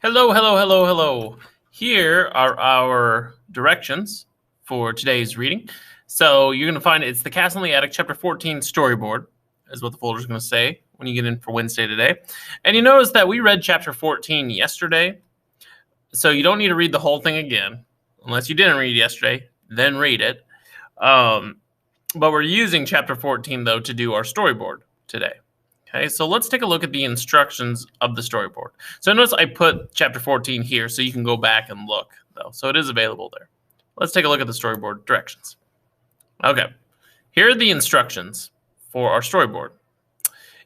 Hello, hello, hello, hello. Here are our directions for today's reading. So you're going to find it's the Castle in the Attic, Chapter 14, Storyboard, is what the folder is going to say when you get in for Wednesday today. And you notice that we read Chapter 14 yesterday, so you don't need to read the whole thing again. Unless you didn't read yesterday, then read it. But we're using Chapter 14, though, to do our storyboard today. Okay, so let's take a look at the instructions of the storyboard. So notice I put Chapter 14 here so you can go back and look, though. So it is available there. Let's take a look at the storyboard directions. Okay, here are the instructions for our storyboard.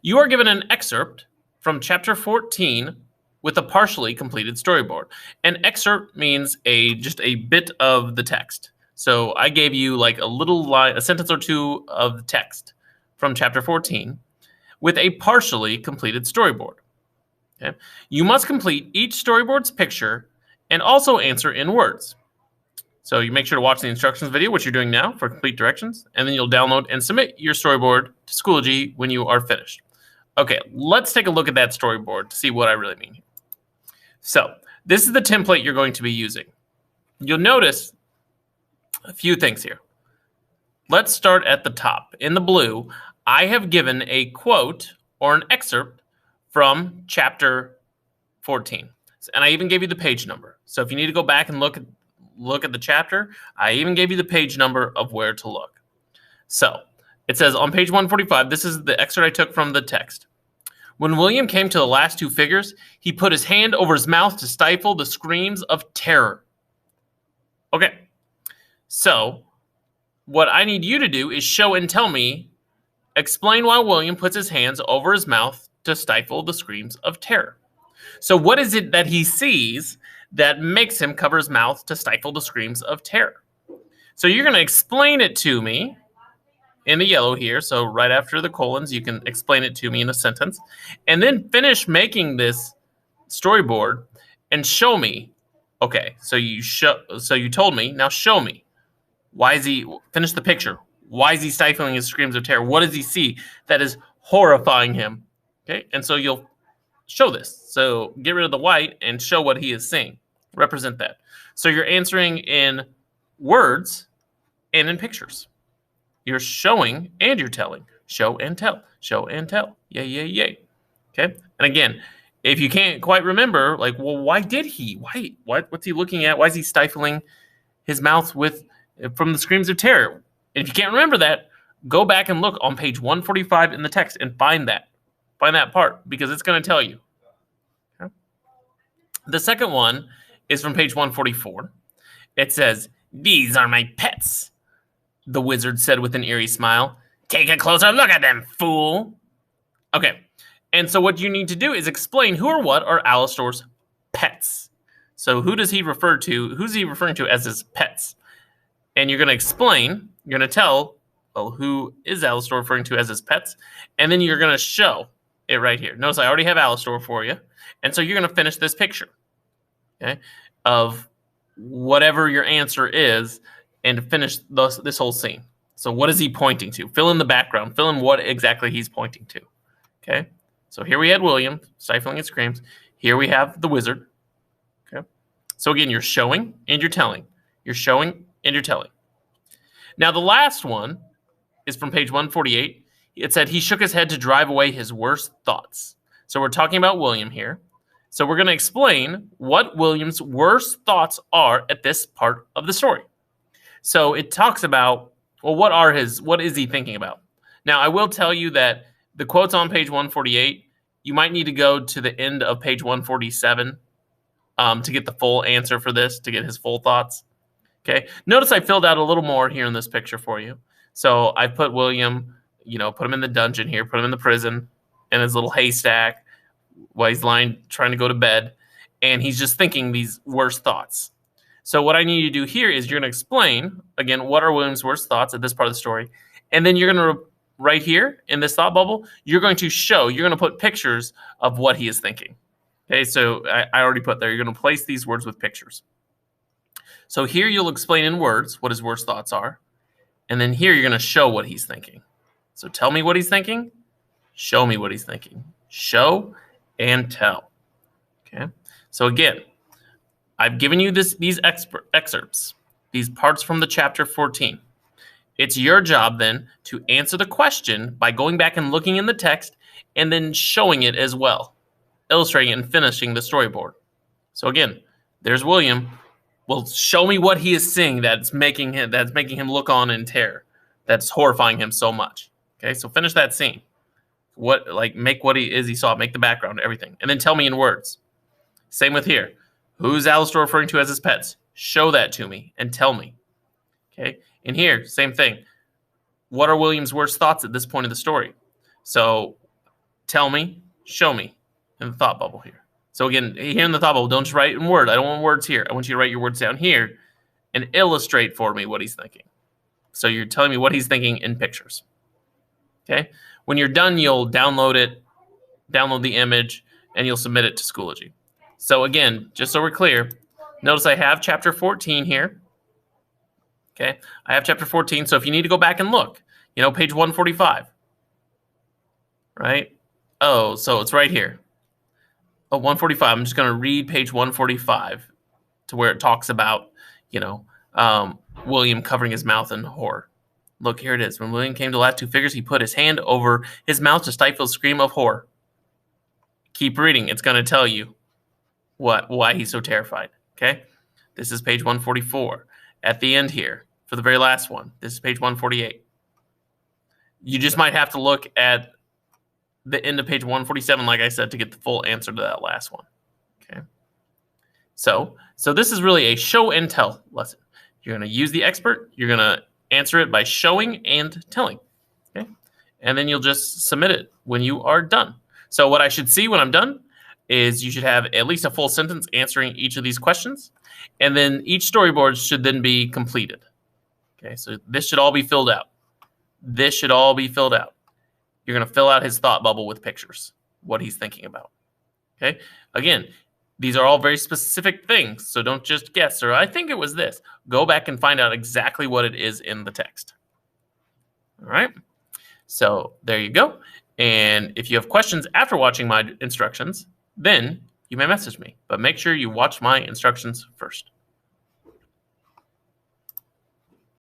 You are given an excerpt from Chapter 14 with a partially completed storyboard. An excerpt means just a bit of the text. So I gave you like a little line, a sentence or two of the text from Chapter 14 with a partially completed storyboard. Okay? You must complete each storyboard's picture and also answer in words. So you make sure to watch the instructions video, which you're doing now, for complete directions, and then you'll download and submit your storyboard to Schoology when you are finished. Okay, let's take a look at that storyboard to see what I really mean here. So this is the template you're going to be using. You'll notice a few things here. Let's start at the top. In the blue, I have given a quote or an excerpt from Chapter 14. And I even gave you the page number. So if you need to go back and look at the chapter, I even gave you the page number of where to look. So it says on page 145, this is the excerpt I took from the text. When William came to the last two figures, he put his hand over his mouth to stifle the screams of terror. Okay, so what I need you to do is show and tell me. Explain why William puts his hands over his mouth to stifle the screams of terror. So what is it that he sees that makes him cover his mouth to stifle the screams of terror? So you're going to explain it to me in the yellow here. So right after the colons, you can explain it to me in a sentence. And then finish making this storyboard and show me. Okay, so you told me. Now show me. Why is he... Finish the picture. Why is he stifling his screams of terror? What does he see that is horrifying him? Okay, and so you'll show this. So get rid of the white and show what he is seeing. Represent that. So you're answering in words and in pictures. You're showing and you're telling. Show and tell. Show and tell. Yay, yay, yay. Okay, and again, if you can't quite remember, like, well, why did he? What's he looking at? Why is he stifling his mouth from the screams of terror? And if you can't remember that, go back and look on page 145 in the text and find that part, because it's going to tell you. Okay? The second one is from page 144. It says, "These are my pets," the wizard said with an eerie smile. "Take a closer look at them, fool." Okay, and so what you need to do is explain who or what are Alastor's pets. So who's he referring to as his pets? And you're going to explain, you're going to tell, well, who is Alastor referring to as his pets, and then you're going to show it right here. Notice I already have Alastor for you, and so you're going to finish this picture, okay, of whatever your answer is, and finish this whole scene. So what is he pointing to? Fill in the background. Fill in what exactly he's pointing to, okay? So here we had William stifling his screams. Here we have the wizard, okay? So again, you're showing and you're telling. You're showing and you're telling. Now, the last one is from page 148. It said he shook his head to drive away his worst thoughts. So we're talking about William here. So we're going to explain what William's worst thoughts are at this part of the story. So it talks about, well, what is he thinking about? Now, I will tell you that the quotes on page 148, you might need to go to the end of page 147 to get the full answer for this, to get his full thoughts. Okay, notice I filled out a little more here in this picture for you. So I put William, put him in the dungeon here, put him in the prison, in his little haystack while he's trying to go to bed, and he's just thinking these worst thoughts. So what I need you to do here is you're going to explain, again, what are William's worst thoughts at this part of the story, and then you're going to, right here in this thought bubble, you're going to put pictures of what he is thinking. Okay, so I already put there, you're going to place these words with pictures. So here you'll explain in words what his worst thoughts are. And then here you're going to show what he's thinking. So tell me what he's thinking. Show me what he's thinking. Show and tell. Okay. So again, I've given you these excerpts, these parts from the chapter 14. It's your job then to answer the question by going back and looking in the text and then showing it as well, illustrating it and finishing the storyboard. So again, there's William. Well, show me what he is seeing that's making him look on in terror, that's horrifying him so much. Okay, so finish that scene. Make what he saw, make the background, everything, and then tell me in words. Same with here. Who's Alistair referring to as his pets? Show that to me and tell me. Okay, in here, same thing. What are William's worst thoughts at this point of the story? So tell me, show me in the thought bubble here. So again, here in the thought bubble, don't just write in word. I don't want words here. I want you to write your words down here and illustrate for me what he's thinking. So you're telling me what he's thinking in pictures. Okay? When you're done, you'll download it, download the image, and you'll submit it to Schoology. So again, just so we're clear, notice I have chapter 14 here. Okay? I have chapter 14, so if you need to go back and look, page 145. Right? Oh, so it's right here. Oh, 145. I'm just going to read page 145 to where it talks about, William covering his mouth in horror. Look, here it is. When William came to the last two figures, he put his hand over his mouth to stifle a scream of horror. Keep reading. It's going to tell you why he's so terrified. Okay? This is page 144. At the end here, for the very last one, this is page 148. You just might have to look at the end of page 147, like I said, to get the full answer to that last one. Okay. So this is really a show and tell lesson. You're going to use the expert. You're going to answer it by showing and telling. Okay. And then you'll just submit it when you are done. So what I should see when I'm done is you should have at least a full sentence answering each of these questions. And then each storyboard should then be completed. Okay. So this should all be filled out. This should all be filled out. You're going to fill out his thought bubble with pictures, what he's thinking about. Okay? Again, these are all very specific things, so don't just guess, or I think it was this. Go back and find out exactly what it is in the text. All right? So there you go. And if you have questions after watching my instructions, then you may message me. But make sure you watch my instructions first.